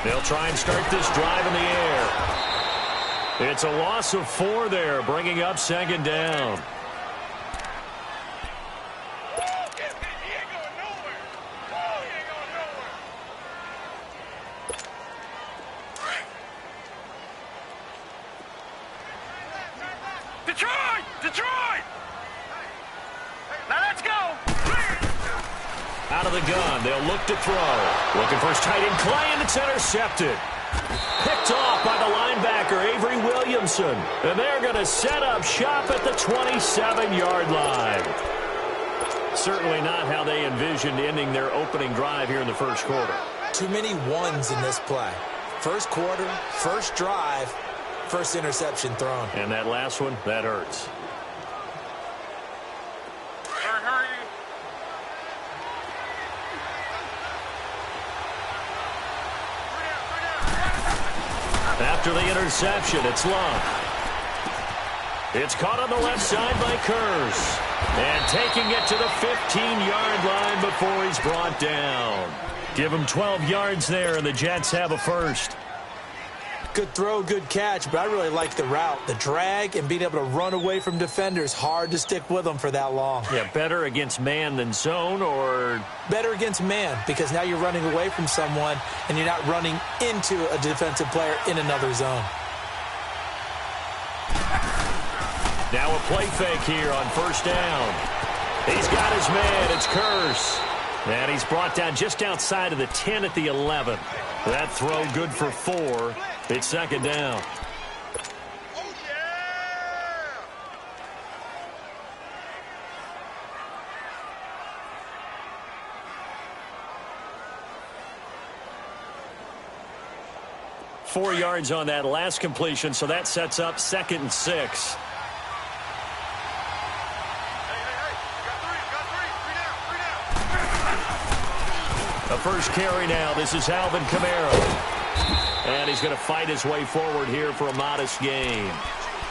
They'll try and start this drive in the air. It's a loss of 4 there, bringing up second down. Detroit! Now let's go! Out of the gun, they'll look to throw. Looking for his tight end, Clay, and it's intercepted. Picked off by the linebacker, Avery Williamson. And they're going to set up shop at the 27-yard line. Certainly not how they envisioned ending their opening drive here in the first quarter. Too many ones in this play. First quarter, first drive, first interception thrown. And that last one, that hurts. After the interception, it's Love. It's caught on the left side by Kurz. And taking it to the 15-yard line before he's brought down. Give him 12 yards there, and the Jets have a first. Good throw, good catch, but I really like the route. The drag and being able to run away from defenders, hard to stick with them for that long. Yeah, better against man than zone, or? Better against man, because now you're running away from someone and you're not running into a defensive player in another zone. Now a play fake here on first down. He's got his man. It's Kurz. And he's brought down just outside of the 10 at the 11. That throw good for 4. It's second down. Oh, yeah! 4 yards on that last completion, so that sets up 2nd and 6. The first carry now. This is Alvin Kamara. And he's going to fight his way forward here for a modest gain.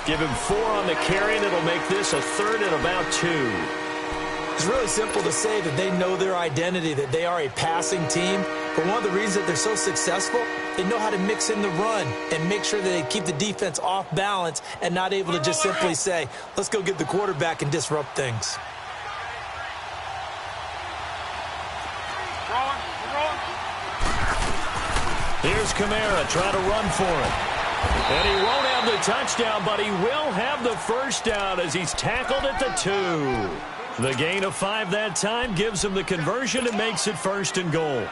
Give him 4 on the carry, and it'll make this a 3rd and about 2. It's really simple to say that they know their identity, that they are a passing team. But one of the reasons that they're so successful, they know how to mix in the run and make sure that they keep the defense off balance and not able to just simply say, let's go get the quarterback and disrupt things. Here's Kamara trying to run for it. And he won't have the touchdown, but he will have the first down as he's tackled at the 2. The gain of 5 that time gives him the conversion and makes it 1st and goal.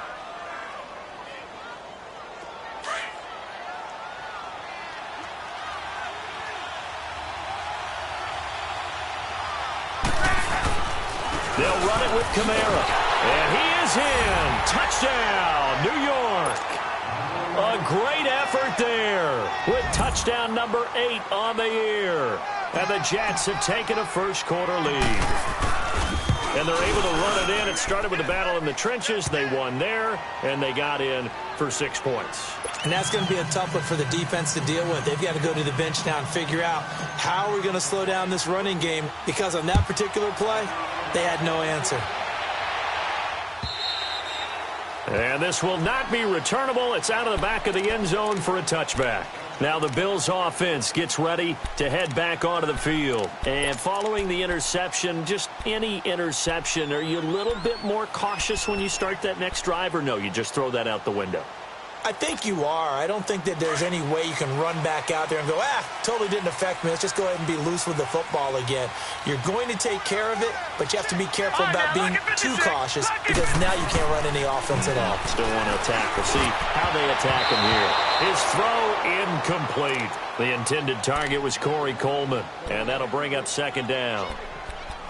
They'll run it with Kamara. And he is in. Touchdown, New York. A great effort there with touchdown number 8 on the year. And the Jets have taken a first quarter lead. And they're able to run it in. It started with a battle in the trenches. They won there, and they got in for 6 points. And that's going to be a tough one for the defense to deal with. They've got to go to the bench now and figure out how are we going to slow down this running game, because on that particular play, they had no answer. And this will not be returnable. It's out of the back of the end zone for a touchback. Now the Bills offense gets ready to head back onto the field. And following the interception, just any interception, are you a little bit more cautious when you start that next drive, or no, you just throw that out the window? I think you are. I don't think that there's any way you can run back out there and go, totally didn't affect me. Let's just go ahead and be loose with the football again. You're going to take care of it, but you have to be careful about being too cautious, because now you can't run any offense at all. Still want to attack. We'll see how they attack him here. His throw incomplete. The intended target was Corey Coleman, and that'll bring up second down.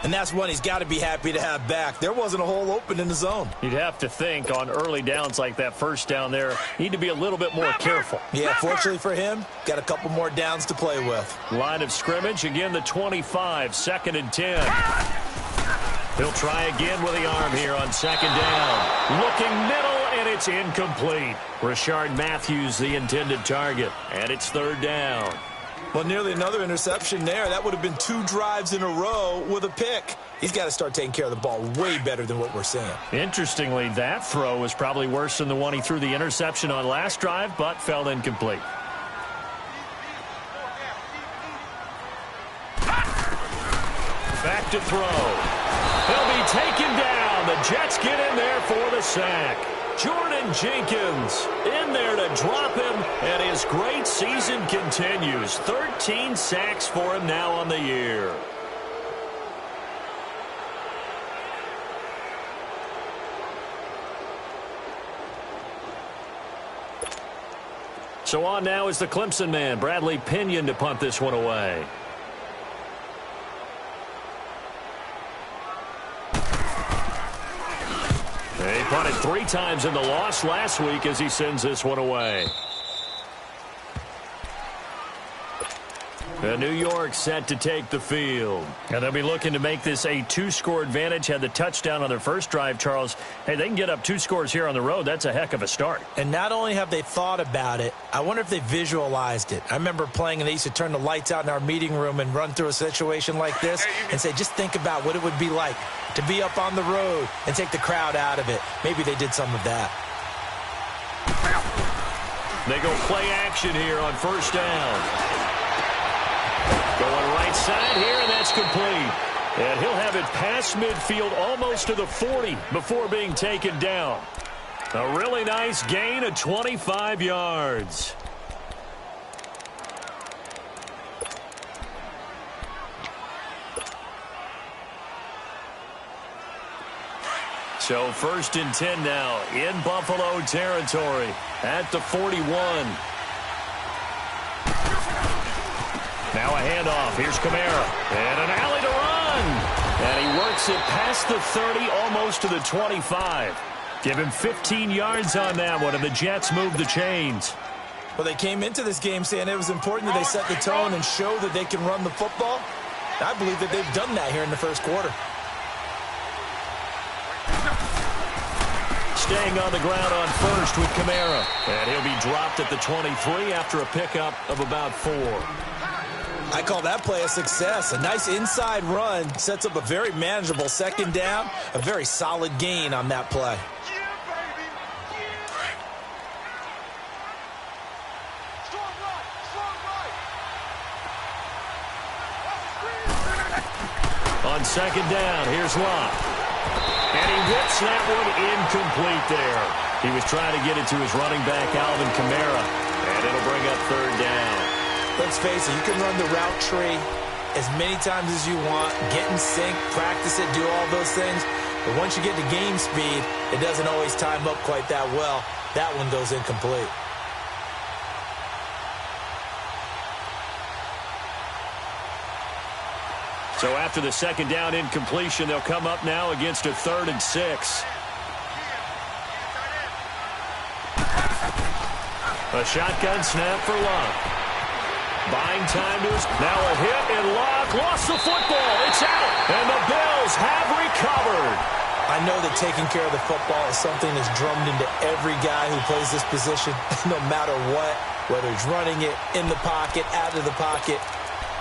And that's one he's got to be happy to have back. There wasn't a hole open in the zone. You'd have to think on early downs like that first down there, need to be a little bit more careful. Yeah, fortunately for him, got a couple more downs to play with. Line of scrimmage, again the 25, 2nd and 10. He'll try again with the arm here on second down. Looking middle, and it's incomplete. Rashard Matthews, the intended target, and it's 3rd down. Well, nearly another interception there. That would have been 2 drives in a row with a pick. He's got to start taking care of the ball way better than what we're seeing. Interestingly, that throw was probably worse than the one he threw the interception on last drive, but fell incomplete. Back to throw. He'll be taken down. The Jets get in there for the sack. Jordan Jenkins in there to drop him, and his great season continues. 13 sacks for him now on the year. So on now is the Clemson man, Bradley Pinion, to punt this one away. He punted 3 times in the loss last week as he sends this one away. New York set to take the field. And they'll be looking to make this a 2-score advantage. Had the touchdown on their first drive, Charles. Hey, they can get up 2 scores here on the road. That's a heck of a start. And not only have they thought about it, I wonder if they visualized it. I remember playing, and they used to turn the lights out in our meeting room and run through a situation like this and say, just think about what it would be like to be up on the road and take the crowd out of it. Maybe they did some of that. They go play action here on first down. Going right side here, and that's complete. And he'll have it past midfield almost to the 40 before being taken down. A really nice gain of 25 yards. So 1st and 10 now in Buffalo territory at the 41. Now a handoff. Here's Kamara. And an alley to run. And he works it past the 30, almost to the 25. Give him 15 yards on that one, and the Jets move the chains. Well, they came into this game saying it was important that they set the tone and show that they can run the football. I believe that they've done that here in the first quarter. Staying on the ground on first with Kamara. And he'll be dropped at the 23 after a pickup of about 4. I call that play a success. A nice inside run sets up a very manageable second down. A very solid gain on that play. On second down, here's Locke. And he whips that one incomplete there. He was trying to get it to his running back, Alvin Kamara. And it'll bring up 3rd down. Let's face it, you can run the route tree as many times as you want, get in sync, practice it, do all those things. But once you get to game speed, it doesn't always time up quite that well. That one goes incomplete. So after the second down incompletion, they'll come up now against a 3rd and 6. A shotgun snap for Locke. Buying time to his... Now a hit, and Locke lost the football. It's out, and the Bills have recovered. I know that taking care of the football is something that's drummed into every guy who plays this position, no matter what, whether he's running it, in the pocket, out of the pocket.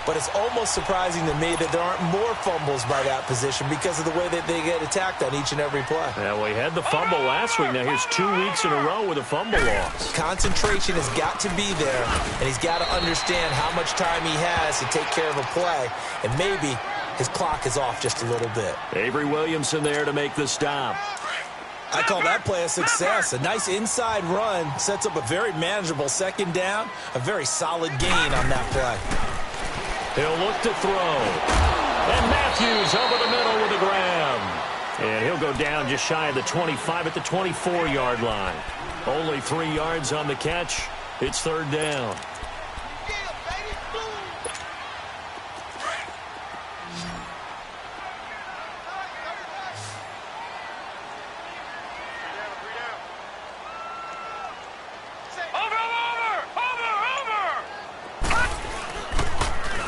But it's almost surprising to me that there aren't more fumbles by that position because of the way that they get attacked on each and every play. Yeah, well, he had the fumble last week. Now here's 2 weeks in a row with a fumble loss. Concentration has got to be there, and he's got to understand how much time he has to take care of a play, and maybe his clock is off just a little bit. Avery Williamson there to make the stop. I call that play a success. A nice inside run sets up a very manageable second down, a very solid gain on that play. He'll look to throw. And Matthews over the middle with a grab. And he'll go down just shy of the 25 at the 24-yard line. Only 3 yards on the catch. It's 3rd down.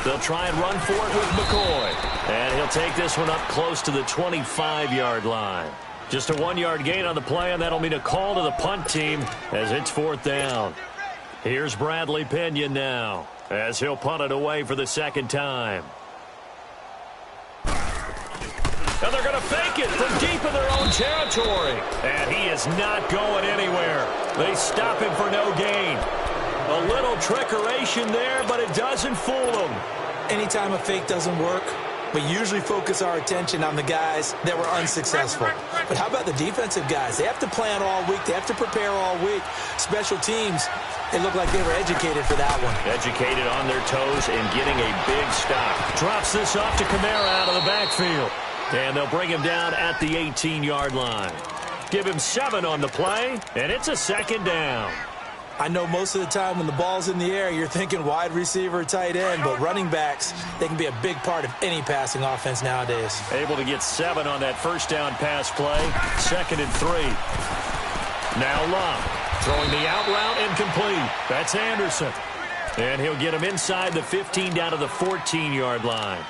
They'll try and run for it with McCoy. And he'll take this one up close to the 25-yard line. Just a 1-yard gain on the play, and that'll mean a call to the punt team as it's 4th down. Here's Bradley Pinion now as he'll punt it away for the second time. And they're going to fake it from deep in their own territory. And he is not going anywhere. They stop him for no gain. A little trickeration there, but it doesn't fool them. Anytime a fake doesn't work, we usually focus our attention on the guys that were unsuccessful. But how about the defensive guys? They have to plan all week. They have to prepare all week. Special teams, it looked like they were educated for that one. Educated on their toes and getting a big stop. Drops this off to Kamara out of the backfield. And they'll bring him down at the 18-yard line. Give him 7 on the play, and it's a second down. I know most of the time when the ball's in the air, you're thinking wide receiver, tight end, but running backs, they can be a big part of any passing offense nowadays. Able to get 7 on that first down pass play. 2nd and 3. Now Love throwing the out route incomplete. That's Anderson. And he'll get him inside the 15 down to the 14-yard line.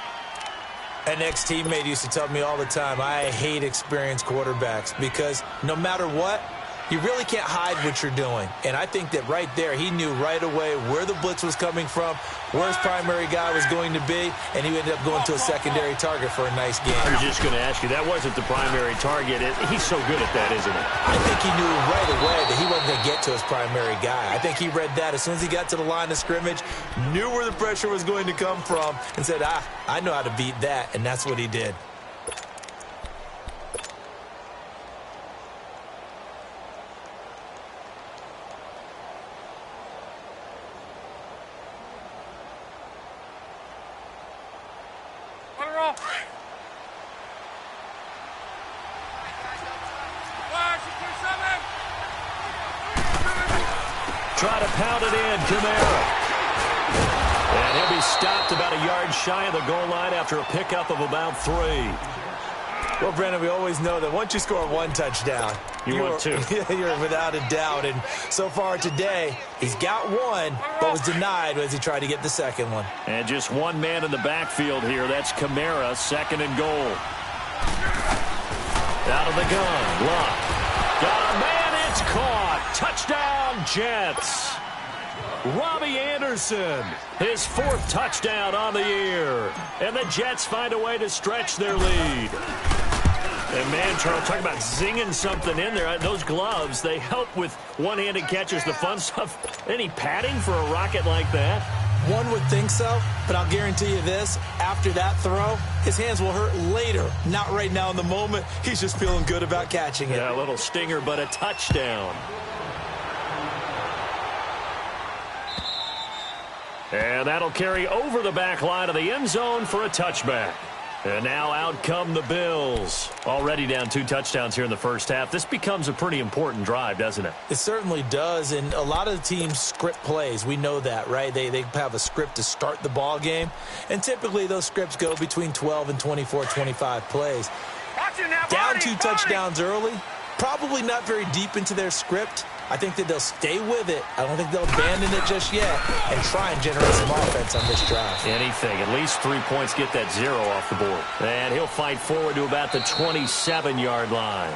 An ex-teammate used to tell me all the time, I hate experienced quarterbacks because no matter what, you really can't hide what you're doing. And I think that right there, he knew right away where the blitz was coming from, where his primary guy was going to be, and he ended up going to a secondary target for a nice game. I was just going to ask you, that wasn't the primary target. He's so good at that, isn't he? I think he knew right away that he wasn't going to get to his primary guy. I think he read that as soon as he got to the line of scrimmage, knew where the pressure was going to come from, and said, I know how to beat that, and that's what he did. Try to pound it in, Kamara. And he'll be stopped about a yard shy of the goal line after a pickup of about 3. Well, Brandon, we always know that once you score 1 touchdown, you're without a doubt. And so far today, he's got 1, but was denied as he tried to get the second one. And just 1 man in the backfield here. That's Kamara, 2nd and goal. Out of the gun, Love. Got a man, it's caught. Touchdown, Jets. Robbie Anderson, his 4th touchdown on the year. And the Jets find a way to stretch their lead. And, man, Charles, talk about zinging something in there. Those gloves, they help with one-handed catches, the fun stuff. Any padding for a rocket like that? One would think so, but I'll guarantee you this. After that throw, his hands will hurt later. Not right now in the moment. He's just feeling good about catching it. Yeah, a little stinger, but a touchdown. And that'll carry over the back line of the end zone for a touchback. And now out come the Bills. Already down 2 touchdowns here in the first half. This becomes a pretty important drive, doesn't it? It certainly does, and a lot of the teams script plays. We know that, right? They have a script to start the ball game, and typically those scripts go between 12 and 24, 25 plays. Down 2 touchdowns early, probably not very deep into their script. I think that they'll stay with it. I don't think they'll abandon it just yet and try and generate some offense on this drive. Anything. At least 3 points, get that 0 off the board. And he'll fight forward to about the 27-yard line.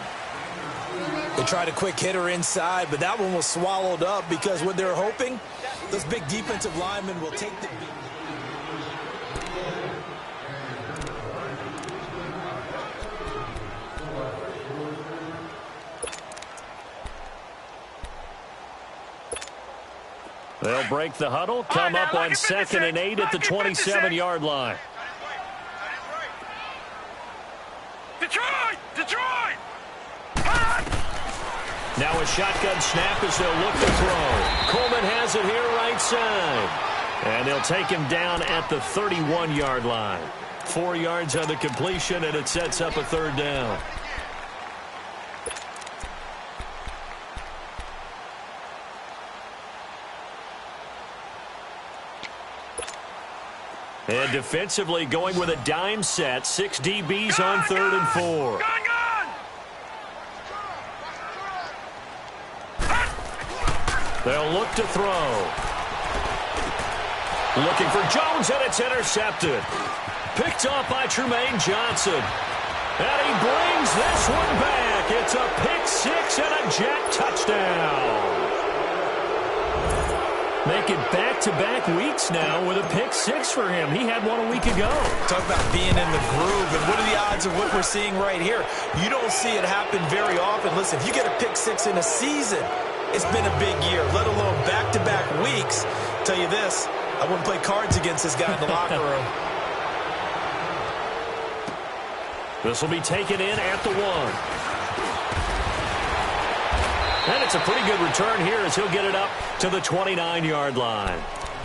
They tried a quick hitter inside, but that one was swallowed up because what they're hoping, those big defensive linemen will take the... They'll break the huddle, come up on 2nd and 8 at the 27-yard line. Detroit! Detroit! Now a shotgun snap as they'll look to throw. Coleman has it here right side. And they'll take him down at the 31-yard line. 4 yards on the completion, and it sets up a 3rd down. And defensively going with a dime set. 6 DBs on 3rd and 4. They'll look to throw. Looking for Jones, and it's intercepted. Picked off by Trumaine Johnson. And he brings this one back. It's a pick 6 and a Jet touchdown. Make it back-to-back weeks now with a pick six for him. He had one a week ago. Talk about being in the groove, and what are the odds of what we're seeing right here? You don't see it happen very often. Listen, if you get a pick six in a season, it's been a big year, let alone back-to-back weeks. Tell you this, I wouldn't play cards against this guy in the locker room. This will be taken in at the 1. And it's a pretty good return here as he'll get it up to the 29-yard line.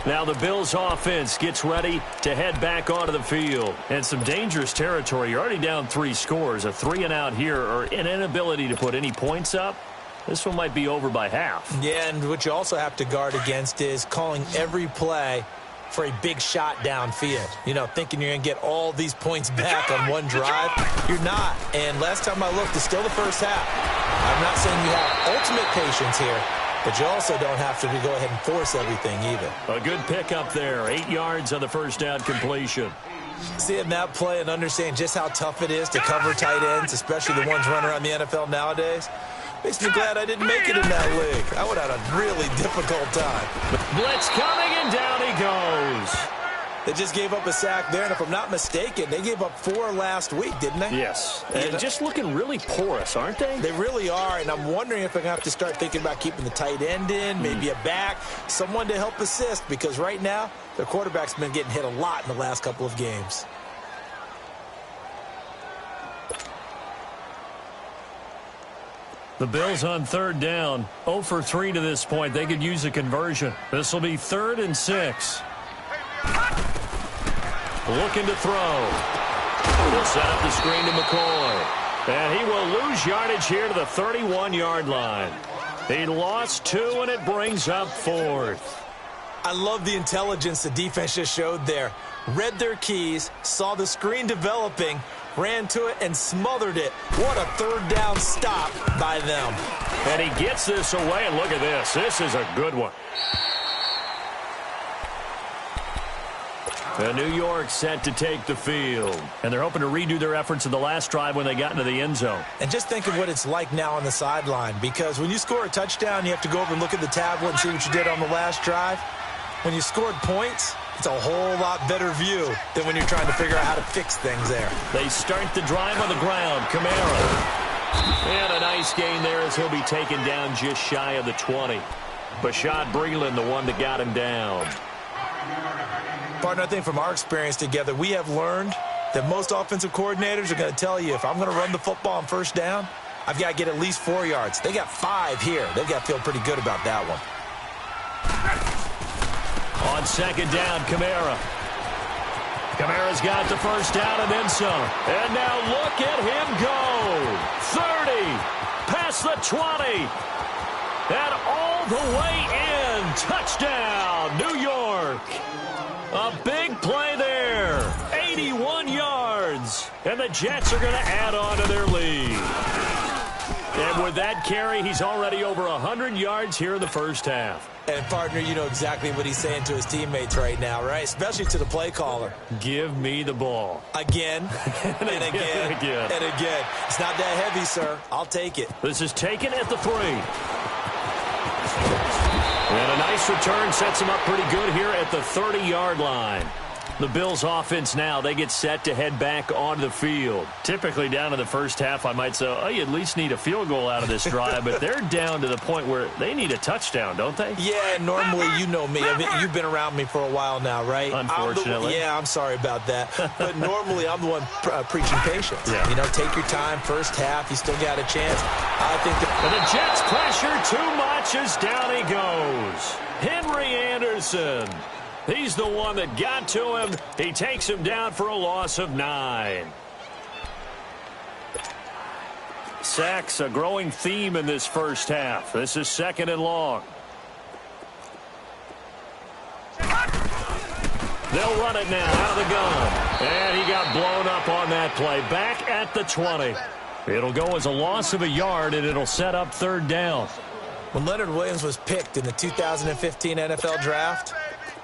Now the Bills offense gets ready to head back onto the field. And some dangerous territory. You're already down 3 scores. A 3-and-out here or an inability to put any points up. This one might be over by half. Yeah, and what you also have to guard against is calling every play for a big shot downfield. You know, thinking you're going to get all these points back on one drive. You're not. And last time I looked, it's still the first half. I'm not saying you have ultimate patience here, but you also don't have to go ahead and force everything either. A good pickup there. 8 yards on the first down completion. Seeing that play and understand just how tough it is to cover tight ends, especially the ones running around the NFL nowadays, makes me glad I didn't make it in that league. I would have had a really difficult time. Blitz coming, and down he goes. They just gave up a sack there, and if I'm not mistaken, they gave up 4 last week, didn't they? Yes, and just looking really porous, aren't they? They really are, and I'm wondering if I'm going to have to start thinking about keeping the tight end in, maybe a back, someone to help assist, because right now, their quarterback's been getting hit a lot in the last couple of games. The Bills on third down, 0 for 3 to this point. They could use a conversion. This will be 3rd and 6. Looking to throw. He'll set up the screen to McCoy. And he will lose yardage here to the 31-yard line. He lost 2, and it brings up 4th. I love the intelligence the defense just showed there. Read their keys, saw the screen developing, ran to it, and smothered it. What a third down stop by them. And he gets this away, and look at this. This is a good one. And New York set to take the field. And they're hoping to redo their efforts in the last drive when they got into the end zone. And just think of what it's like now on the sideline, because when you score a touchdown, you have to go over and look at the tablet and see what you did on the last drive. When you scored points, it's a whole lot better view than when you're trying to figure out how to fix things there. They start the drive on the ground. Kamara. And a nice gain there as he'll be taken down just shy of the 20. Bashaud Breeland, the one that got him down. Partner, I think from our experience together, we have learned that most offensive coordinators are going to tell you, if I'm going to run the football on first down, I've got to get at least 4 yards. They got 5 here. They've got to feel pretty good about that one. On second down, Kamara. Kamara's got the first down and then some. And now look at him go. 30, past the 20, and all the way in. Touchdown, New York. A big play there. 81 yards. And the Jets are going to add on to their lead. And with that carry, he's already over 100 yards here in the first half. And, partner, you know exactly what he's saying to his teammates right now, right? Especially to the play caller. Give me the ball. Again, and again, and again. It's not that heavy, sir. I'll take it. This is taken at the 3. And a nice return sets him up pretty good here at the 30-yard line. The Bills offense now, they get set to head back onto the field. Typically down in the first half, I might say, oh, you at least need a field goal out of this drive, but they're down to the point where they need a touchdown, don't they? Yeah, normally, you know me. I mean, you've been around me for a while now, right? Unfortunately. I'm sorry about that. But normally, I'm the one preaching patience. Yeah. You know, take your time, first half, you still got a chance. I think that... And the Jets pressure too much as down he goes. Henry Anderson. He's the one that got to him. He takes him down for a loss of 9. Sacks, a growing theme in this first half. This is 2nd and long. They'll run it now out of the gun. And he got blown up on that play. Back at the 20. It'll go as a loss of a yard, and it'll set up 3rd down. When Leonard Williams was picked in the 2015 NFL Draft,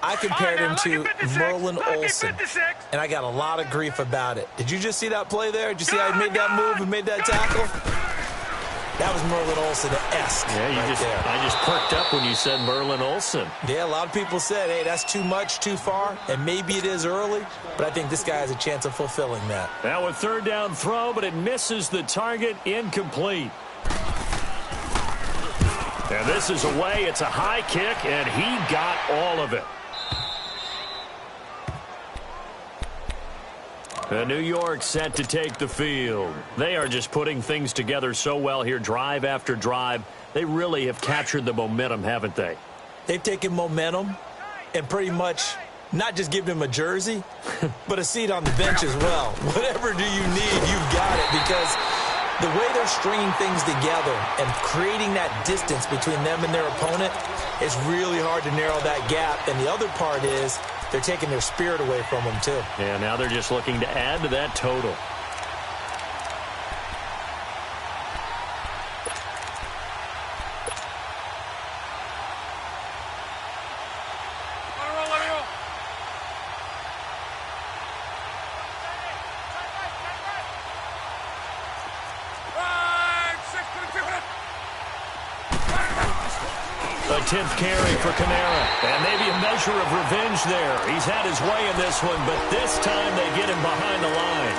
I compared him to Merlin Olsen, and I got a lot of grief about it. Did you just see that play there? Did you see how he made that move and made that tackle? That was Merlin Olsen-esque. Yeah, I just perked up when you said Merlin Olsen. Yeah, a lot of people said, hey, that's too much, too far, and maybe it is early, but I think this guy has a chance of fulfilling that. Now a third down throw, but it misses the target, incomplete. And this is away. It's a high kick, and he got all of it. And New York set to take the field. They are just putting things together so well here, drive after drive. They really have captured the momentum, haven't they? They've taken momentum and pretty much not just given him a jersey, but a seat on the bench as well. Whatever do you need, you've got it, because the way they're stringing things together and creating that distance between them and their opponent is really hard to narrow that gap. And the other part is they're taking their spirit away from them, too. Yeah, now they're just looking to add to that total. A 10th carry for Kamara. And maybe a measure of revenge there. He's had his way in this one, but this time they get him behind the line.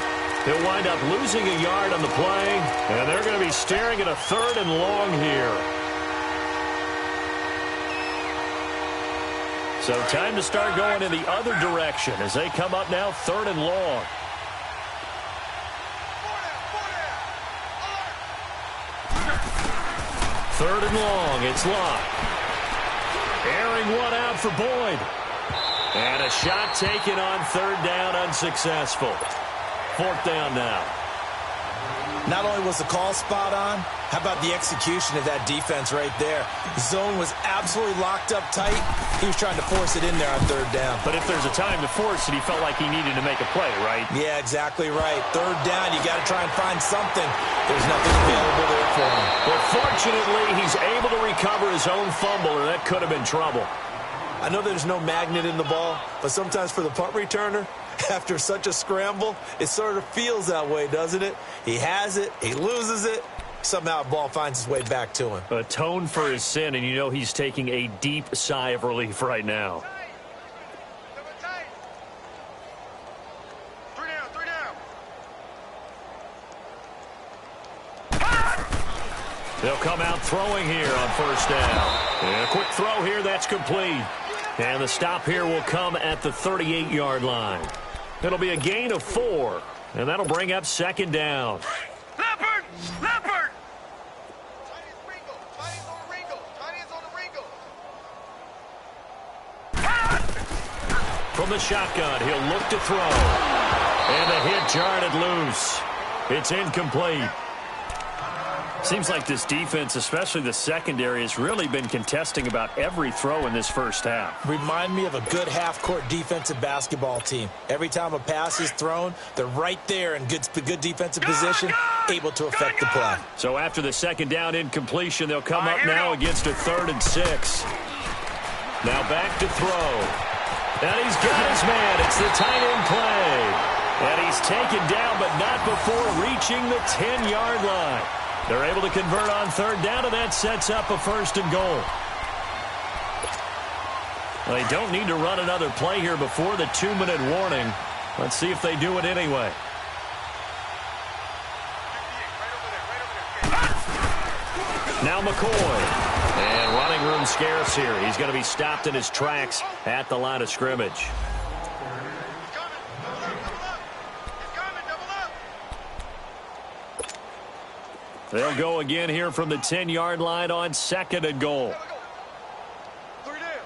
He'll wind up losing a yard on the play, and they're going to be staring at a 3rd and long here. So time to start going in the other direction as they come up now 3rd and long. Third and long, it's Locke. Airing one out for Boyd. And a shot taken on 3rd down, unsuccessful. 4th down now. Not only was the call spot on, how about the execution of that defense right there? The zone was absolutely locked up tight. He was trying to force it in there on 3rd down. But if there's a time to force it, he felt like he needed to make a play, right? Yeah, exactly right. 3rd down, you got to try and find something. There's nothing available there for him. But fortunately, he's able to recover his own fumble, or that could have been trouble. I know there's no magnet in the ball, but sometimes for the punt returner, after such a scramble, it sort of feels that way, doesn't it? He has it, he loses it, somehow the ball finds its way back to him. Atone for his sin, and you know he's taking a deep sigh of relief right now. They'll come out throwing here on 1st down. And a quick throw here, that's complete. And the stop here will come at the 38-yard line. It'll be a gain of 4, and that'll bring up 2nd down. Leopard! Leopard! From the shotgun, he'll look to throw. And the hit jarred it loose. It's incomplete. Seems like this defense, especially the secondary, has really been contesting about every throw in this first half. Remind me of a good half-court defensive basketball team. Every time a pass is thrown, they're right there in good defensive position, able to affect the play. So after the 2nd down incompletion, they'll come up now against a 3rd and 6. Now back to throw. And he's got his man. It's the tight end play. And he's taken down, but not before reaching the 10-yard line. They're able to convert on 3rd down, and that sets up a 1st and goal. They don't need to run another play here before the 2-minute warning. Let's see if they do it anyway. Now McCoy. And running room scarce here. He's going to be stopped in his tracks at the line of scrimmage. They'll go again here from the 10-yard line on 2nd and goal. 3 down.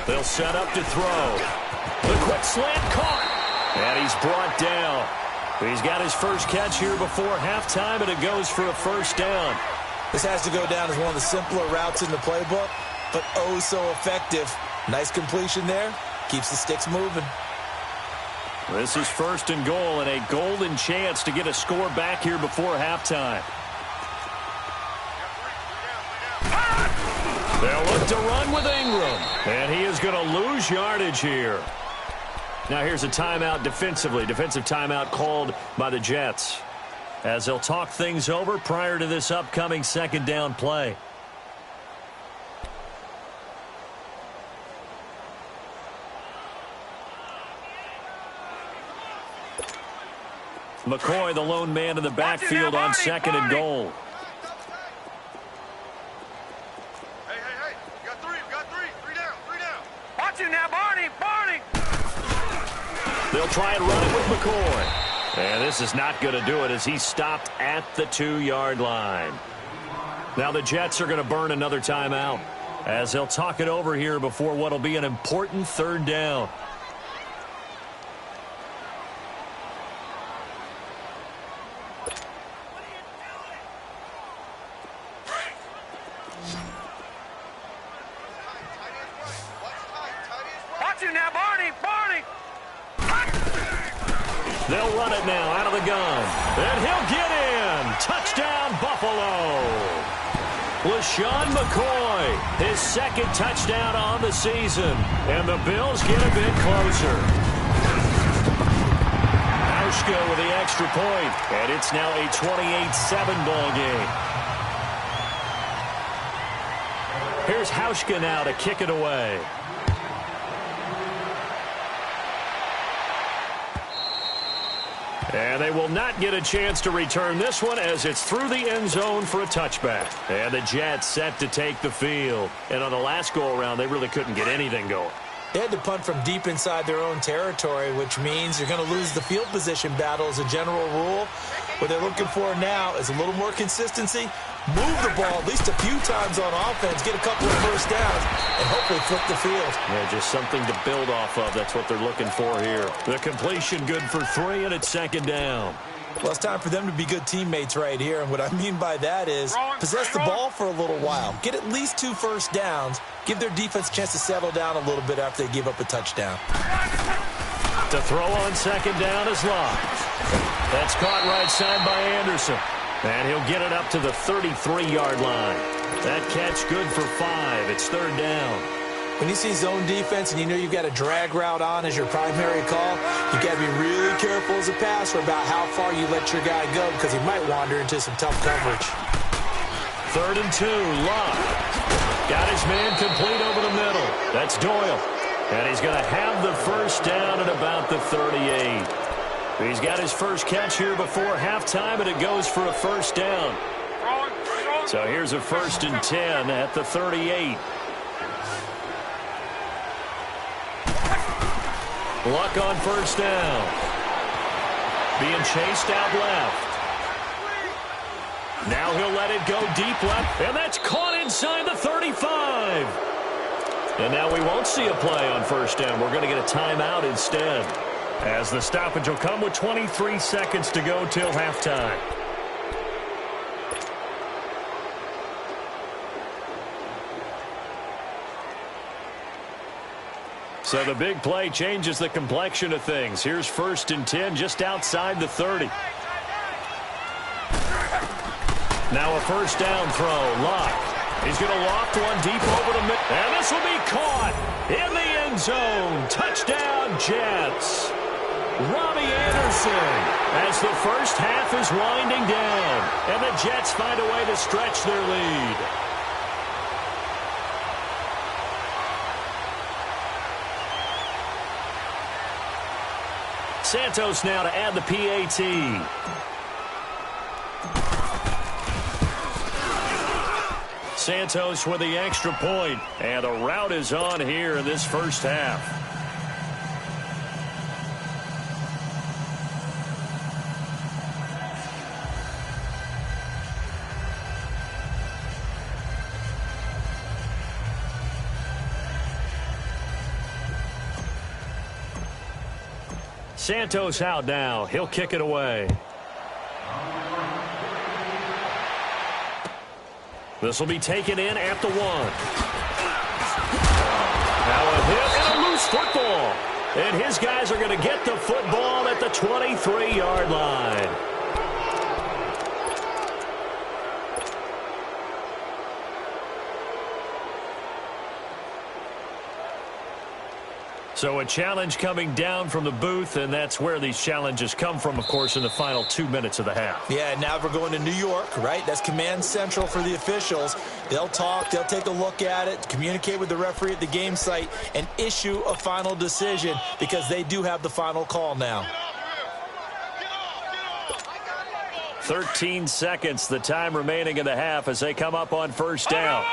They'll set up to throw. The quick slant caught. And he's brought down. He's got his first catch here before halftime, and it goes for a 1st down. This has to go down as one of the simpler routes in the playbook, but oh so effective. Nice completion there. Keeps the sticks moving. This is 1st and goal, and a golden chance to get a score back here before halftime. They'll look to run with Ingram, and he is going to lose yardage here. Now here's a timeout defensively. Defensive timeout called by the Jets, as they'll talk things over prior to this upcoming second down play. McCoy, the lone man in the backfield on second and goal. Hey, we got three down. Watch it now, Barney. They'll try and run it with McCoy. And this is not going to do it as he's stopped at the 2-yard line. Now the Jets are going to burn another timeout as they'll talk it over here before what will be an important third down. Watch it now, Barney. They'll run it now out of the gun. And he'll get in. Touchdown, Buffalo. LeSean McCoy, his second touchdown on the season. And the Bills get a bit closer. Hauschka with the extra point. And it's now a 28-7 ball game. Here's Hauschka now to kick it away. And they will not get a chance to return this one as it's through the end zone for a touchback. And the Jets set to take the field. And on the last go-around, they really couldn't get anything going. They had to punt from deep inside their own territory, which means you're going to lose the field position battle as a general rule. What they're looking for now is a little more consistency, move the ball at least a few times on offense, get a couple of first downs, and hopefully flip the field. Yeah, just something to build off of. That's what they're looking for here. The completion good for 3, and it's second down. Well, it's time for them to be good teammates right here, and what I mean by that is possess the ball for a little while, get at least 2 first downs, give their defense a chance to settle down a little bit after they give up a touchdown. To throw on second down is Locke. That's caught right side by Anderson. And he'll get it up to the 33-yard line. That catch good for 5. It's third down. When you see zone defense and you know you've got a drag route on as your primary call, you've got to be really careful as a passer about how far you let your guy go because he might wander into some tough coverage. 3rd and 2, Locke. Got his man complete over the middle. That's Doyle. And he's going to have the first down at about the 38. He's got his first catch here before halftime, and it goes for a first down. So here's a 1st and 10 at the 38. Luck on first down. Being chased out left. Now he'll let it go deep left, and that's caught inside the 35. And now we won't see a play on first down. We're going to get a timeout instead, as the stoppage will come with 23 seconds to go till halftime. So the big play changes the complexion of things. Here's 1st and 10 just outside the 30. Now a first down throw. Locke. He's going to loft one deep over the middle. And this will be caught in the end zone. Touchdown, Jets. Robbie Anderson, as the first half is winding down. And the Jets find a way to stretch their lead. Santos now to add the PAT. Santos with the extra point, and a rout is on here in this first half. Santos out now. He'll kick it away. This will be taken in at the 1. Now a hit and a loose football. And his guys are going to get the football at the 23-yard line. So a challenge coming down from the booth, and that's where these challenges come from, of course, in the final 2 minutes of the half. Yeah, now we're going to New York, right? That's command central for the officials. They'll talk, they'll take a look at it, communicate with the referee at the game site, and issue a final decision because they do have the final call now. 13 seconds, the time remaining in the half as they come up on first down.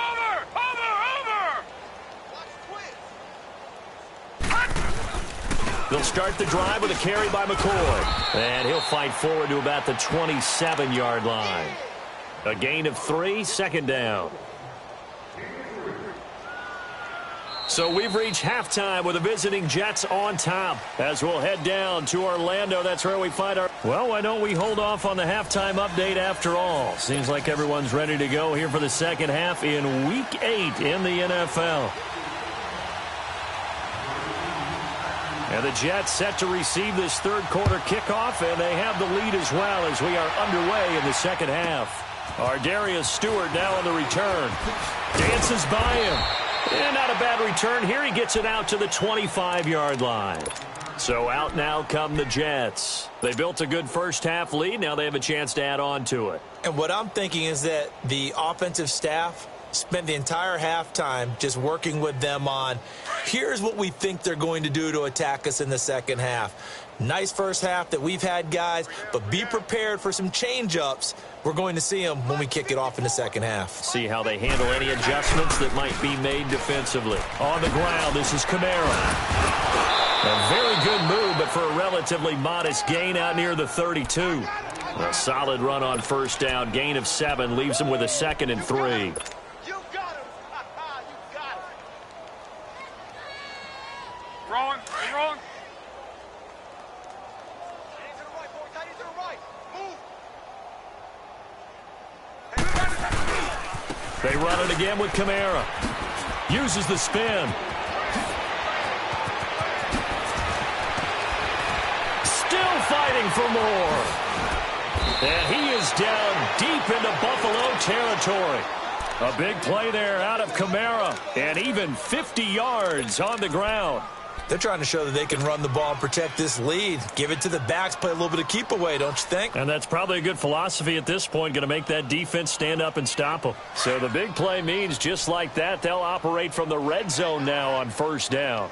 They'll start the drive with a carry by McCoy. And he'll fight forward to about the 27-yard line. A gain of 3, second down. So we've reached halftime with the visiting Jets on top. As we'll head down to Orlando, that's where we find our... Well, why don't we hold off on the halftime update after all? Seems like everyone's ready to go here for the second half in Week 8 in the NFL. And the Jets set to receive this third quarter kickoff, and they have the lead as well as we are underway in the second half. Ardarius Stewart now on the return. Dances by him. And not a bad return here. He gets it out to the 25-yard line. So out now come the Jets. They built a good first half lead. Now they have a chance to add on to it. And what I'm thinking is that the offensive staff spent the entire halftime just working with them on, here's what we think they're going to do to attack us in the second half. Nice first half that we've had, guys, but be prepared for some change-ups. We're going to see them when we kick it off in the second half. See how they handle any adjustments that might be made defensively. On the ground, this is Kamara. A very good move, but for a relatively modest gain out near the 32. A solid run on first down. Gain of 7 leaves him with a 2nd and 3. Wrong. Wrong. They run it again with Kamara. Uses the spin. Still fighting for more. And he is down deep into Buffalo territory. A big play there out of Kamara. And even 50 yards on the ground. They're trying to show that they can run the ball and protect this lead. Give it to the backs, play a little bit of keep away, don't you think? And that's probably a good philosophy at this point, going to make that defense stand up and stop them. So the big play means just like that, they'll operate from the red zone now on first down.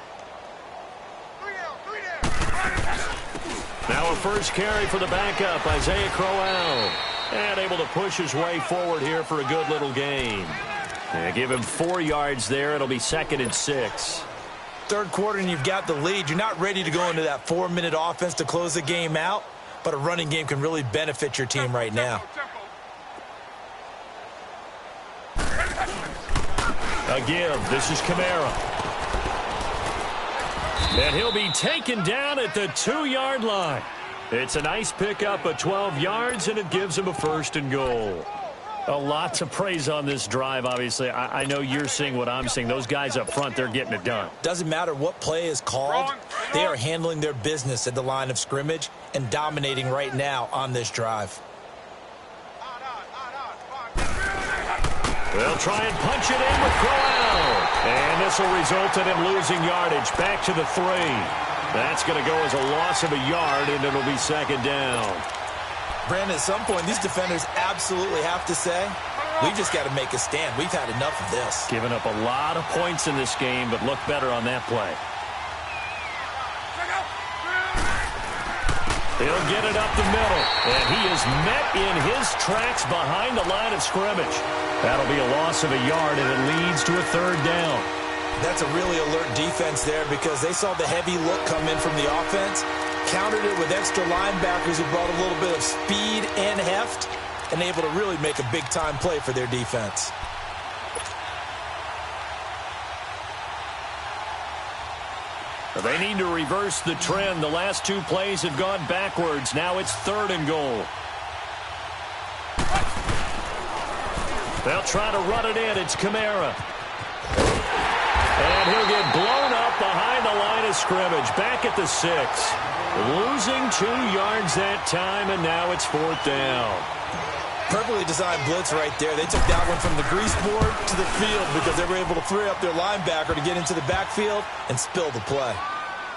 Now a first carry for the backup, Isaiah Crowell. And able to push his way forward here for a good little gain. And give him 4 yards there. It'll be 2nd and 6. Third quarter and you've got the lead. You're not ready to go into that 4-minute offense to close the game out, but a running game can really benefit your team right now. A give. This is Kamara. And he'll be taken down at the 2-yard line. It's a nice pickup of 12 yards, and it gives him a 1st and goal. A lot to praise on this drive, obviously. I know you're seeing what I'm seeing. Those guys up front, they're getting it done. Doesn't matter what play is called. They are handling their business at the line of scrimmage and dominating right now on this drive. They'll try and punch it in with Crowell. And this will result in him losing yardage back to the 3. That's going to go as a loss of a yard, and it'll be 2nd down. Brandon, at some point, these defenders absolutely have to say, we've just got to make a stand. We've had enough of this. Giving up a lot of points in this game, but look better on that play. He'll get it up the middle, and he is met in his tracks behind the line of scrimmage. That'll be a loss of a yard, and it leads to a 3rd down. That's a really alert defense there because they saw the heavy look come in from the offense, countered it with extra linebackers who brought a little bit of speed and heft, and able to really make a big-time play for their defense. They need to reverse the trend. The last 2 plays have gone backwards. Now it's 3rd and goal. They'll try to run it in. It's Kamara. And he'll get blown up behind the line of scrimmage. Back at the 6. Losing 2 yards that time, and now it's 4th down. Perfectly designed blitz right there. They took that one from the grease board to the field because they were able to free up their linebacker to get into the backfield and spill the play.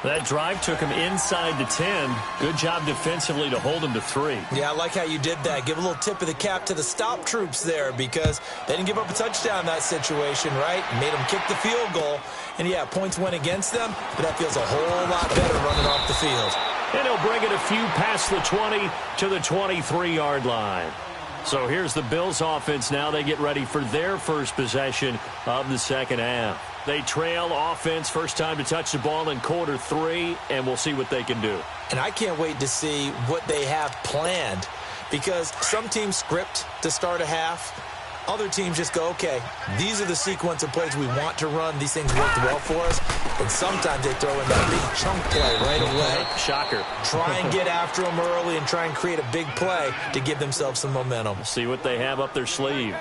That drive took him inside the 10. Good job defensively to hold him to 3. Yeah, I like how you did that. Give a little tip of the cap to the stop troops there because they didn't give up a touchdown in that situation, right? Made them kick the field goal. And, yeah, points went against them, but that feels a whole lot better running off the field. And he'll bring it a few past the 20 to the 23-yard line. So here's the Bills offense now. They get ready for their first possession of the second half. They trail offense, first time to touch the ball in quarter 3, and we'll see what they can do. And I can't wait to see what they have planned because some teams script to start a half. Other teams just go, okay, these are the sequence of plays we want to run. These things worked well for us. And sometimes they throw in that big chunk play right away. Shocker. Try and get after them early and try and create a big play to give themselves some momentum. See what they have up their sleeve.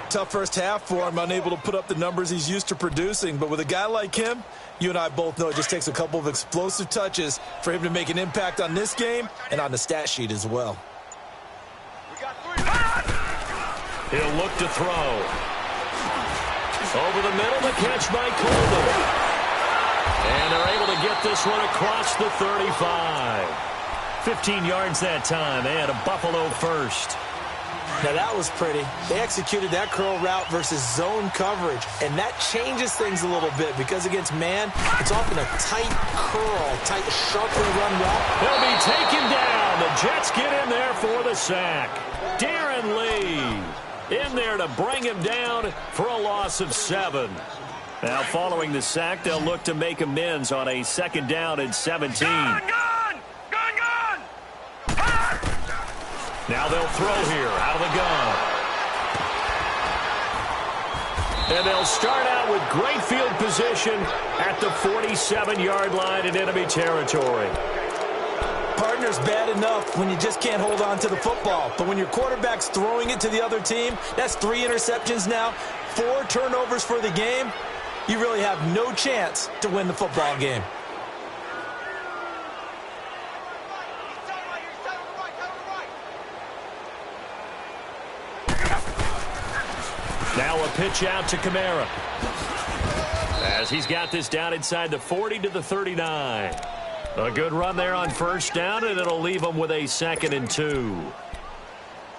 Tough first half for him, unable to put up the numbers he's used to producing. But with a guy like him, you and I both know it just takes a couple of explosive touches for him to make an impact on this game and on the stat sheet as well. He'll look to throw. Over the middle, the catch by Coleman. And they're able to get this one across the 35. 15 yards that time, and a Buffalo first. Now, that was pretty. They executed that curl route versus zone coverage, and that changes things a little bit because against man, it's often a tight curl, tight, sharply run route. He'll be taken down. The Jets get in there for the sack. Darren Lee in there to bring him down for a loss of 7. Now, following the sack, they'll look to make amends on a second down and 17. Now they'll throw here out of the gun. And they'll start out with great field position at the 47-yard line in enemy territory. Partner's bad enough when you just can't hold on to the football. But when your quarterback's throwing it to the other team, that's 3 interceptions now, 4 turnovers for the game. You really have no chance to win the football game. Now a pitch out to Kamara. As he's got this down inside the 40 to the 39. A good run there on first down, and it'll leave them with a 2nd and 2.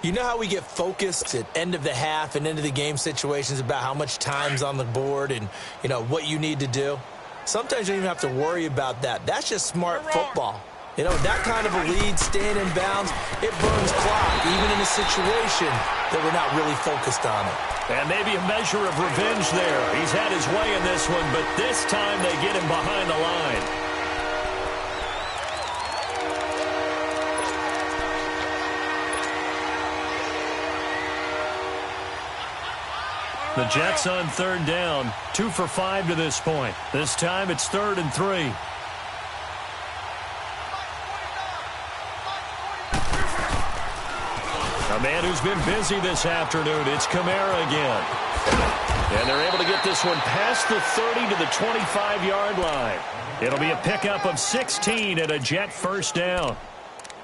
You know how we get focused at end of the half and into the game situations about how much time's on the board and, you know, what you need to do? Sometimes you don't even have to worry about that. That's just smart football. You know, that kind of a lead, staying in bounds, it burns clock, even in a situation that we're not really focused on it. And maybe a measure of revenge there. He's had his way in this one, but this time they get him behind the line. The Jets on third down, 2 for 5 to this point. This time it's 3rd and 3. A man who's been busy this afternoon, it's Kamara again. And they're able to get this one past the 30 to the 25-yard line. It'll be a pickup of 16 and a Jet first down.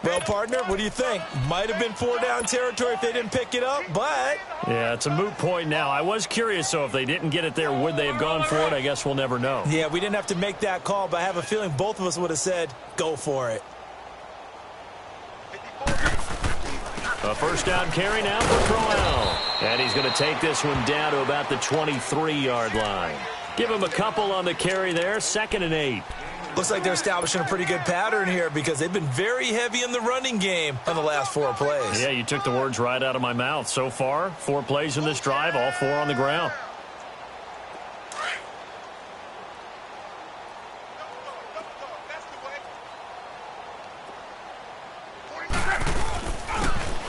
Well, partner, what do you think? Might have been 4-down territory if they didn't pick it up, but... Yeah, it's a moot point now. I was curious, so if they didn't get it there, would they have gone for it? I guess we'll never know. Yeah, we didn't have to make that call, but I have a feeling both of us would have said, go for it. A first down carry now for Crowell. And he's going to take this one down to about the 23-yard line. Give him a couple on the carry there, 2nd and 8. Looks like they're establishing a pretty good pattern here because they've been very heavy in the running game on the last 4 plays. Yeah, you took the words right out of my mouth. So far, 4 plays in this drive, all 4 on the ground.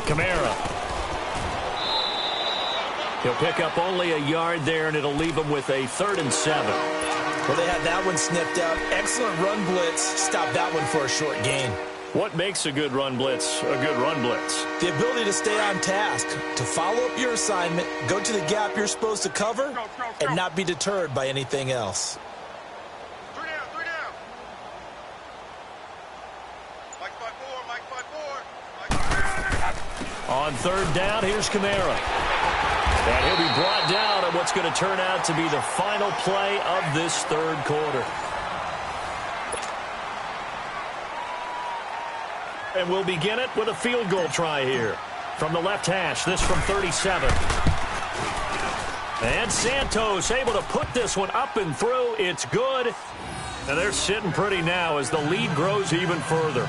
Kamara. He'll pick up only a yard there, and it'll leave him with a 3rd and 7. Well, they had that one sniffed out. Excellent run blitz. Stop that one for a short gain. What makes a good run blitz a good run blitz? The ability to stay on task, to follow up your assignment, go to the gap you're supposed to cover, and not be deterred by anything else. 3 down, 3 down. Mike 5-4, On third down, here's Kamara. And he'll be brought down at what's going to turn out to be the final play of this third quarter. And we'll begin it with a field goal try here. From the left hash, this from 37. And Santos able to put this one up and through. It's good. And they're sitting pretty now as the lead grows even further.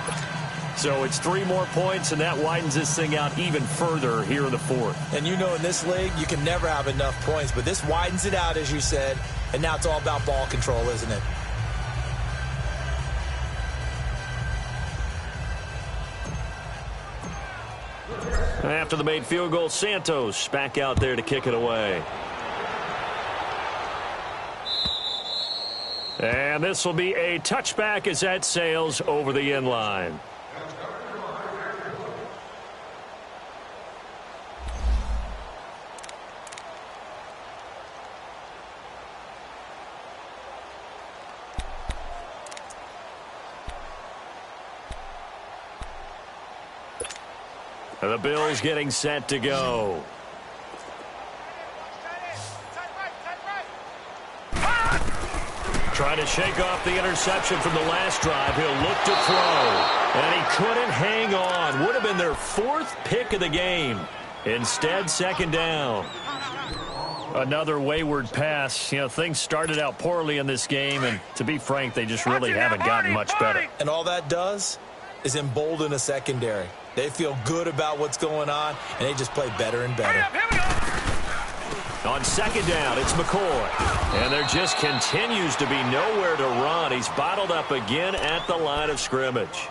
So it's 3 more points, and that widens this thing out even further here in the fourth. And you know in this league, you can never have enough points. But this widens it out, as you said. And now it's all about ball control, isn't it? After the made field goal, Santos back out there to kick it away. And this will be a touchback as that sails over the end line. The Bills getting set to go. Trying to shake off the interception from the last drive. He'll look to throw. And he couldn't hang on. Would have been their 4th pick of the game. Instead, second down. Another wayward pass. You know, things started out poorly in this game, and to be frank, they just really haven't gotten much better. And all that does is embolden a secondary. They feel good about what's going on, and they just play better and better. On second down, it's McCoy. And there just continues to be nowhere to run. He's bottled up again at the line of scrimmage.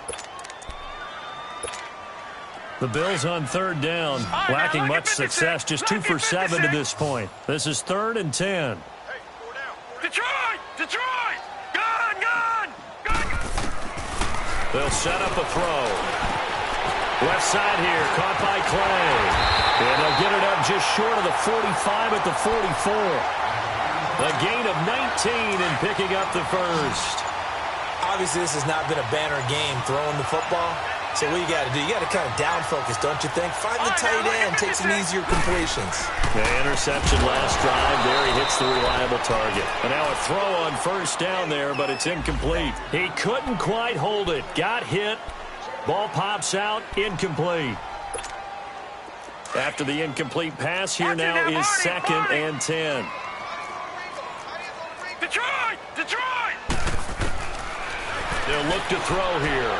The Bills on third down, lacking much success, just 2 for 7 to this point. This is 3rd and 10. Detroit! Detroit! Gun! They'll set up a throw. Left side here, caught by Clay. And they'll get it up just short of the 45 at the 44. A gain of 19 and picking up the first. Obviously, this has not been a banner game throwing the football. So what you got to do, you got to kind of down focus, don't you think? Find the tight end, take some easier completions. The interception last drive there. He hits the reliable target. And now a throw on first down there, but it's incomplete. He couldn't quite hold it. Got hit. Ball pops out, incomplete. After the incomplete pass, here now is 2nd and 10. Detroit! Detroit! They'll look to throw here.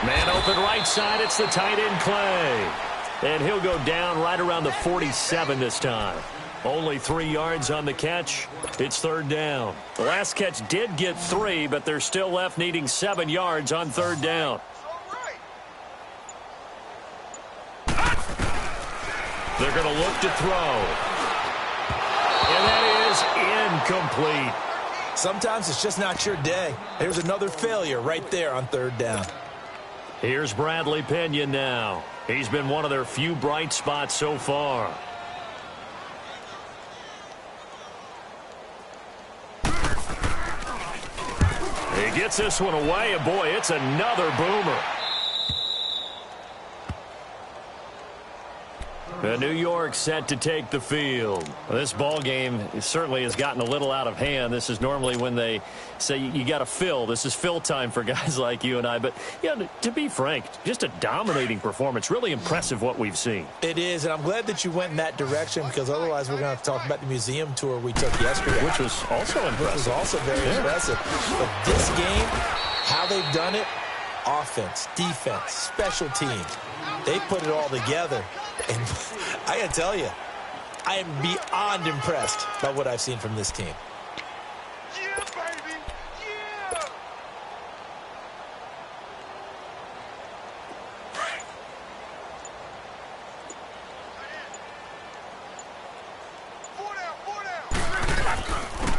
Man open right side, it's the tight end Clay. And he'll go down right around the 47 this time. Only 3 yards on the catch. It's 3rd down. The last catch did get 3, but they're still left needing 7 yards on 3rd down. They're going to look to throw. And that is incomplete. Sometimes it's just not your day. There's another failure right there on 3rd down. Here's Bradley Pinion now. He's been one of their few bright spots so far. He gets this one away, and boy, it's another boomer. New York set to take the field. This ball game certainly has gotten a little out of hand. This is normally when they say you got to fill. This is fill time for guys like you and I. But, yeah, to be frank, just a dominating performance. Really impressive what we've seen. It is, and I'm glad that you went in that direction because otherwise we're going to have to talk about the museum tour we took yesterday. Which was also impressive. Which was also very impressive. But this game, how they've done it, offense, defense, special teams, they put it all together. And I got to tell you, I am beyond impressed by what I've seen from this team. Yeah, baby! Yeah! Four down!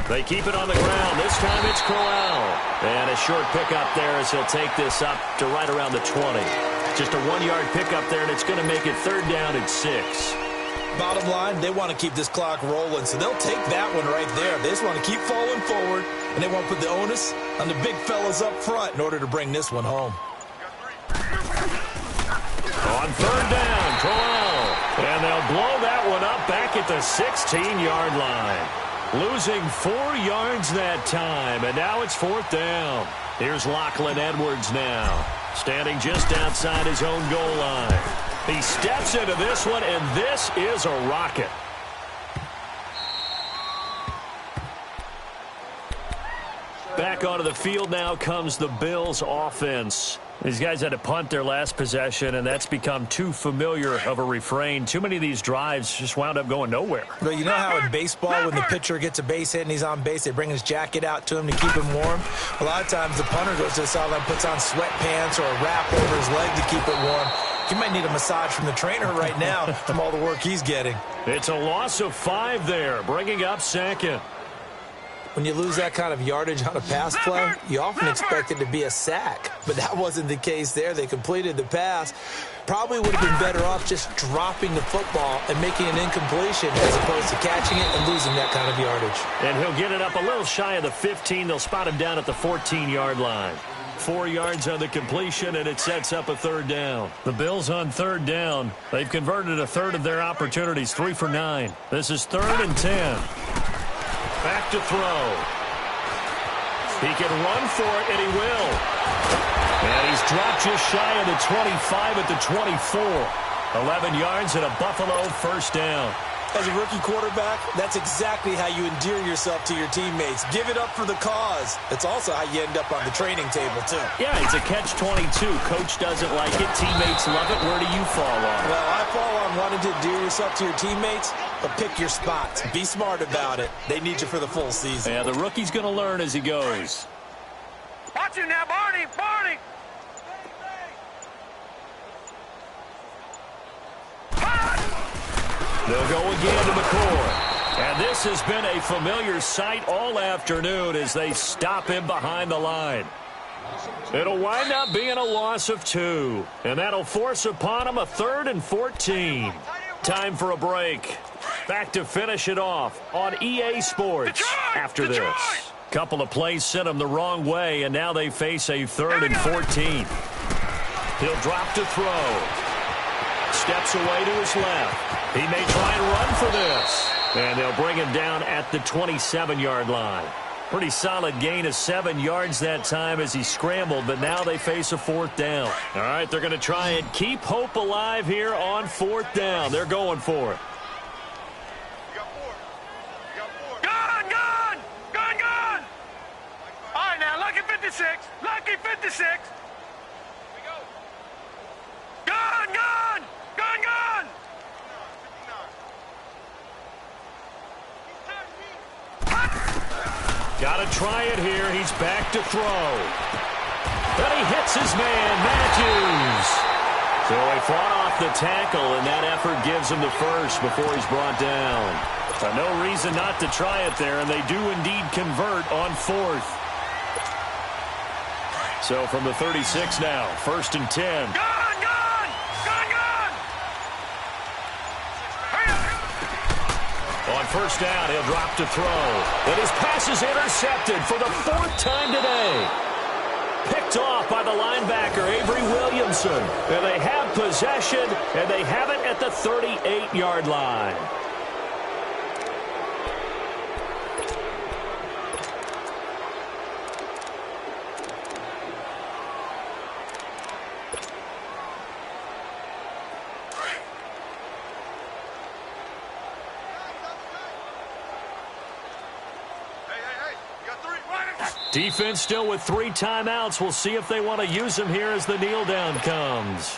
They keep it on the ground. This time it's Corral. And a short pickup there as he'll take this up to right around the 20. Just a 1-yard pickup there, and it's going to make it 3rd down and 6. Bottom line, they want to keep this clock rolling, so they'll take that one right there. They just want to keep falling forward, and they want to put the onus on the big fellas up front in order to bring this one home. On 3rd down, Corral. And they'll blow that one up back at the 16-yard line. Losing 4 yards that time, and now it's 4th down. Here's Lachlan Edwards now. Standing just outside his own goal line. He steps into this one, and this is a rocket. Back onto the field now comes the Bills offense. These guys had to punt their last possession, and that's become too familiar of a refrain. Too many of these drives just wound up going nowhere. Well, you know how in baseball when the pitcher gets a base hit and he's on base, they bring his jacket out to him to keep him warm? A lot of times the punter goes to the sideline, puts on sweatpants or a wrap over his leg to keep it warm. He might need a massage from the trainer right now from all the work he's getting. It's a loss of 5 there, bringing up second. When you lose that kind of yardage on a pass play, you often expect it to be a sack. But that wasn't the case there. They completed the pass. Probably would have been better off just dropping the football and making an incompletion as opposed to catching it and losing that kind of yardage. And he'll get it up a little shy of the 15. They'll spot him down at the 14-yard line. 4 yards on the completion, and it sets up a third down. The Bills on third down. They've converted a third of their opportunities, 3 for 9. This is 3rd and 10. Back to throw. He can run for it, and he will. And he's dropped just shy of the 25 at the 24. 11 yards and a Buffalo first down. As a rookie quarterback, that's exactly how you endear yourself to your teammates. Give it up for the cause. That's also how you end up on the training table, too. Yeah, it's a catch-22. Coach doesn't like it. Teammates love it. Where do you fall on? Well, I fall on wanting to endear yourself to your teammates, but pick your spots. Be smart about it. They need you for the full season. Yeah, the rookie's going to learn as he goes. Watch him now, Barney! Barney! They'll go again to McCoy. And this has been a familiar sight all afternoon as they stop him behind the line. It'll wind up being a loss of 2. And that'll force upon him a 3rd and 14. Time for a break. Back to finish it off on EA Sports after this. Couple of plays sent him the wrong way, and now they face a 3rd and 14. He'll drop to throw. Steps away to his left. He may try and run for this. And they'll bring him down at the 27-yard line. Pretty solid gain of 7 yards that time as he scrambled, but now they face a 4th down. All right, they're going to try and keep hope alive here on 4th down. They're going for it. You got 4. You got 4. Gun! Gun! Gun! Gun! All right, now, lucky 56. Lucky 56. Here we go. Gun! Gun! Gun! Gun! 59. Got to try it here. He's back to throw. But he hits his man, Matthews. So he fought off the tackle, and that effort gives him the first before he's brought down. But no reason not to try it there, and they do indeed convert on 4th. So from the 36 now, 1st and 10. Gun! Gun! Gun! Gun! On 1st down, he'll drop to throw. And his pass is intercepted for the 4th time today. Picked off by the linebacker, Avery Williamson. And they have possession, and they have it at the 38-yard line. Defense still with 3 timeouts. We'll see if they want to use them here as the kneel down comes.